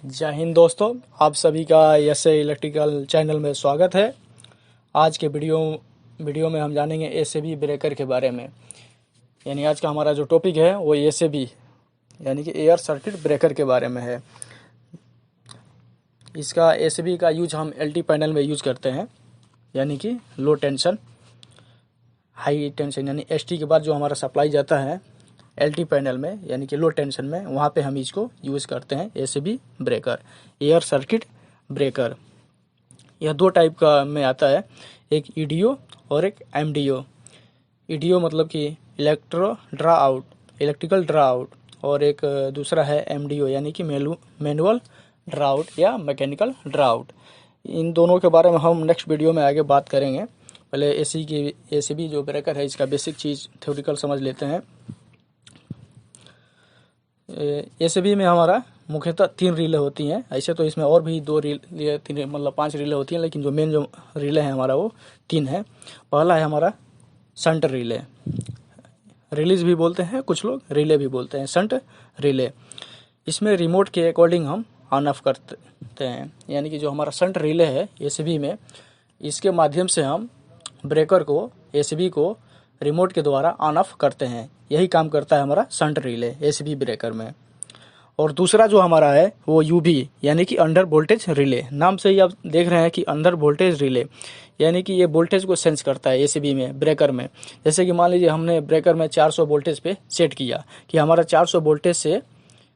जय हिंद दोस्तों, आप सभी का एसए इलेक्ट्रिकल चैनल में स्वागत है। आज के वीडियो में हम जानेंगे एसएबी ब्रेकर के बारे में। यानी आज का हमारा जो टॉपिक है वो एसएबी यानी कि एयर सर्किट ब्रेकर के बारे में है। इसका एसएबी का यूज हम एलटी पैनल में यूज करते हैं, यानी कि लो टेंशन हाई टेंशन, यानी एसटी के बाद जो हमारा सप्लाई जाता है एलटी पैनल में यानी कि लो टेंशन में, वहाँ पे हम इसको यूज़ करते हैं SAB breaker, air circuit breaker. यह दो टाइप का में आता है, एक ईडीओ और एक एमडीओ। ईडीओ मतलब कि इलेक्ट्रिकल ड्रा आउट, और एक दूसरा है एमडीओ यानी कि मैनुअल ड्रा आउट या मैकेनिकल ड्रा आउट। इन दोनों के बारे में हम नेक्स्ट वीडियो में आगे बात करेंगे। पहले एसएबी जो ब्रेकर है इसका बेसिक चीज़ थ्योरिटिकल समझ लेते हैं। एसएबी में हमारा मुख्यतः 3 रिले होती हैं। ऐसे तो इसमें और भी 2 रिले 3 मतलब 5 रिले होती हैं, लेकिन जो मेन जो रिले है हमारा वो 3 है। पहला है हमारा शंट रिले, रिलीज भी बोलते हैं कुछ लोग, रिले भी बोलते हैं, शंट रिले। इसमें रिमोट के अकॉर्डिंग हम ऑन ऑफ करते हैं, यानी कि जो हमारा शंट रिले है एसएबी में, इसके माध्यम से हम ब्रेकर को, एसएबी को रिमोट के द्वारा ऑन ऑफ करते हैं। यही काम करता है हमारा शंट रिले एसएबी ब्रेकर में। और दूसरा जो हमारा है वो यूवी यानी कि अंडर वोल्टेज रिले। नाम से ही आप देख रहे हैं कि अंडर वोल्टेज रिले, यानी कि ये वोल्टेज को सेंस करता है एसएबी में, ब्रेकर में। जैसे कि मान लीजिए हमने ब्रेकर में 400 वोल्टेज पे सेट किया कि हमारा 400 वोल्टेज से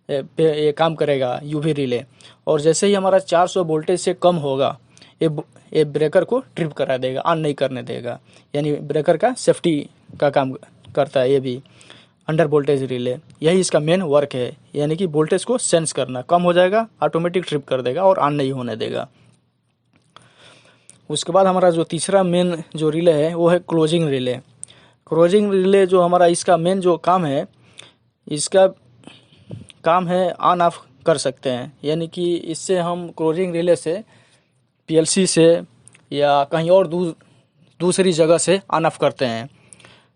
ये काम करेगा यूवी रिले, और जैसे ही हमारा 400 वोल्टेज से कम होगा ये ब्रेकर को ट्रिप करा देगा, ऑन नहीं करने देगा। यानी ब्रेकर का सेफ्टी का काम करता है ये भी अंडर वोल्टेज रिले। यही इसका मेन वर्क है, यानी कि वोल्टेज को सेंस करना, कम हो जाएगा ऑटोमेटिक ट्रिप कर देगा और ऑन नहीं होने देगा। उसके बाद हमारा जो तीसरा मेन जो रिले है वो है क्लोजिंग रिले। क्लोजिंग रिले जो हमारा इसका मेन जो काम है, इसका काम है ऑन ऑफ कर सकते हैं। यानी कि इससे हम क्लोजिंग रिले से पीएलसी से या कहीं और दूसरी जगह से ऑन ऑफ करते हैं।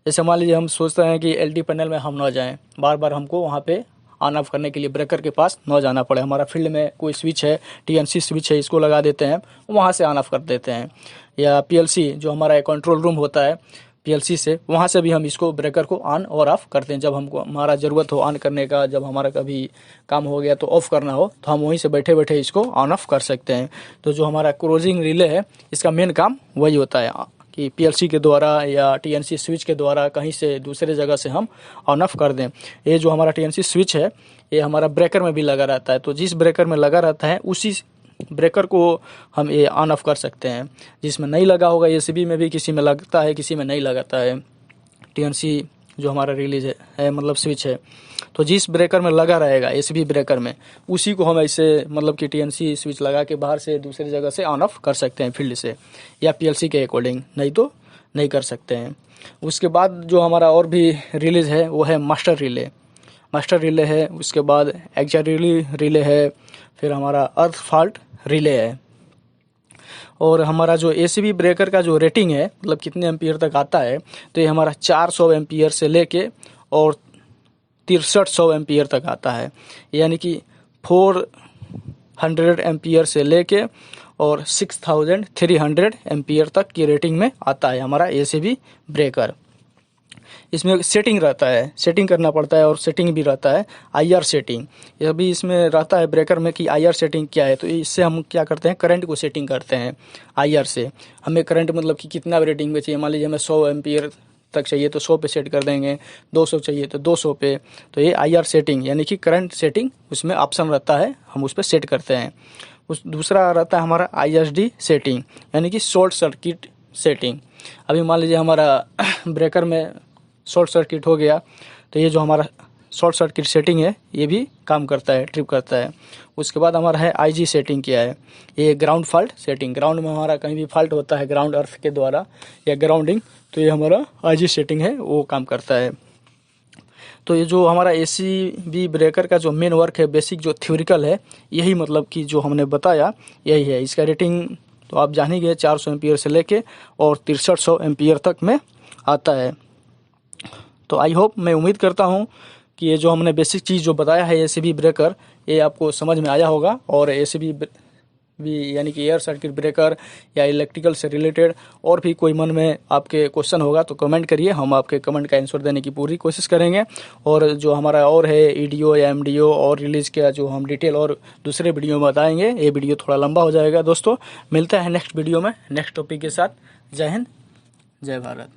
जैसे मान लीजिए हम सोचते हैं कि एलटी पैनल में हम ना जाएं, बार बार हमको वहाँ पे ऑन ऑफ करने के लिए ब्रेकर के पास न जाना पड़े। हमारा फील्ड में कोई स्विच है, टीएनसी स्विच है, इसको लगा देते हैं, वहाँ से ऑन ऑफ कर देते हैं। या पीएलसी जो हमारा कंट्रोल रूम होता है पीएलसी से, वहाँ से भी हम इसको ब्रेकर को ऑन और ऑफ करते हैं। जब हमको हमारा ज़रूरत हो ऑन करने का, जब हमारा कभी काम हो गया तो ऑफ करना हो, तो हम वहीं से बैठे बैठे इसको ऑन ऑफ कर सकते हैं। तो जो हमारा क्लोजिंग रिले है इसका मेन काम वही होता है कि पीएलसी के द्वारा या टीएनसी स्विच के द्वारा कहीं से दूसरे जगह से हम ऑन ऑफ कर दें। ये जो हमारा टीएनसी स्विच है ये हमारा ब्रेकर में भी लगा रहता है, तो जिस ब्रेकर में लगा रहता है उसी ब्रेकर को हम ये ऑन ऑफ कर सकते हैं। जिसमें नहीं लगा होगा, एसएबी में भी किसी में लगता है, किसी में नहीं लगाता है। टीएनसी जो हमारा रिलीज है मतलब स्विच है, तो जिस ब्रेकर में लगा रहेगा एसएबी ब्रेकर में, उसी को हम ऐसे मतलब कि टीएनसी स्विच लगा के बाहर से दूसरी जगह से ऑन ऑफ कर सकते हैं फील्ड से या पीएलसी के अकॉर्डिंग, नहीं तो नहीं कर सकते हैं। उसके बाद जो हमारा और भी रिलीज है वो है मास्टर रिले है। उसके बाद एक्सिलरी रिले है, फिर हमारा अर्थ फॉल्ट रिले है। और हमारा जो एसएबी ब्रेकर का जो रेटिंग है मतलब कितने एम्पियर तक आता है, तो ये हमारा 400 एम्पियर से लेके और 6300 एम्पियर तक आता है। यानी कि 400 एम्पियर से लेके और 6300 एम्पियर तक की रेटिंग में आता है हमारा एसएबी ब्रेकर। इसमें सेटिंग रहता है, सेटिंग करना पड़ता है, और सेटिंग भी रहता है आईआर सेटिंग। यह भी इसमें रहता है ब्रेकर में कि आईआर सेटिंग क्या है। तो इससे हम क्या करते हैं, करंट को सेटिंग करते हैं आईआर से। हमें करंट मतलब कि कितना रेटिंग में चाहिए, मान लीजिए हमें 100 एम्पियर तक चाहिए तो 100 पे सेट कर देंगे, 200 चाहिए तो 200 पे। तो ये आईआर सेटिंग यानी कि करंट सेटिंग, उसमें ऑप्शन रहता है, हम उस पर सेट करते हैं। उस दूसरा रहता है हमारा आईएसडी सेटिंग यानी कि शॉर्ट सर्किट सेटिंग। अभी मान लीजिए हमारा ब्रेकर में शॉर्ट सर्किट हो गया, तो ये जो हमारा शॉर्ट सर्किट सेटिंग है ये भी काम करता है, ट्रिप करता है। उसके बाद हमारा है आईजी सेटिंग क्या है, ये ग्राउंड फॉल्ट सेटिंग। ग्राउंड में हमारा कहीं भी फॉल्ट होता है ग्राउंड अर्थ के द्वारा या ग्राउंडिंग, तो ये हमारा आईजी सेटिंग है, वो काम करता है। तो ये जो हमारा एसएबी ब्रेकर का जो मेन वर्क है, बेसिक जो थ्योरिकल है, यही मतलब कि जो हमने बताया यही है। इसका रेटिंग तो आप जान ही गए, 400 एम्पियर से लेके और 6300 एम्पियर तक में आता है। तो आई होप, मैं उम्मीद करता हूँ कि ये जो हमने बेसिक चीज़ जो बताया है एसीबी ब्रेकर, ये आपको समझ में आया होगा। और एसीबी भी यानी कि एयर सर्किट ब्रेकर या इलेक्ट्रिकल से रिलेटेड और भी कोई मन में आपके क्वेश्चन होगा तो कमेंट करिए, हम आपके कमेंट का आंसर देने की पूरी कोशिश करेंगे। और जो हमारा और है ईडीओ या एमडीओ और रिलीज का जो हम डिटेल और दूसरे वीडियो में बताएंगे, ये वीडियो थोड़ा लंबा हो जाएगा दोस्तों। मिलते हैं नेक्स्ट वीडियो में नेक्स्ट टॉपिक के साथ। जय हिंद, जय भारत।